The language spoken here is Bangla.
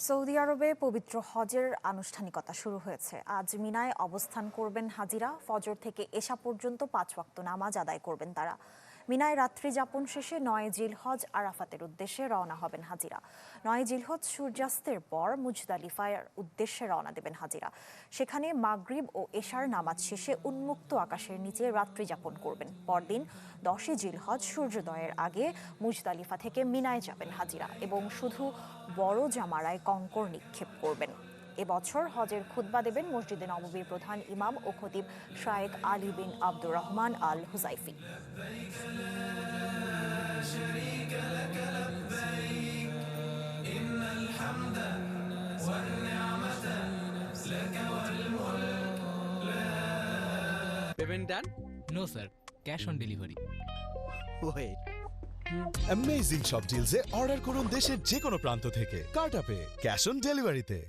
সৌদি আরবে পবিত্র হজের আনুষ্ঠানিকতা শুরু হয়েছে। আজ মিনায় অবস্থান করবেন হাজিরা। ফজর থেকে এশা পর্যন্ত ৫ ওয়াক্ত নামাজ আদায় করবেন তারা। মিনায় রাত্রি যাপন শেষে ৯ জিলহজ আরাফাতের উদ্দেশ্যে রওনা হবেন হাজিরা। ৯ জিলহজ সূর্যাস্তের পর মুজদালিফার উদ্দেশ্যে রওনা দেবেন হাজিরা। সেখানে মাগরিব ও এশার নামাজ শেষে উন্মুক্ত আকাশের নিচে রাত্রি যাপন করবেন। পরদিন ১০ জিলহজ সূর্যোদয়ের আগে মুজদালিফা থেকে মিনায় যাবেন হাজিরা এবং শুধু বড় জামারায় কঙ্কর নিক্ষেপ করবেন। এবছর হজের খুতবা দেবেন মসজিদে নববীর প্রধান ইমাম ও খতিব শায়েখ Ali bin Abdur Rahman al Hudhaifi. Payment done? No sir, cash on delivery. Wait. Amazing সব ডিলসে অর্ডার করুন দেশের যে কোনো প্রান্ত থেকে কার্ড আপে ক্যাশ অন ডেলিভারিতে।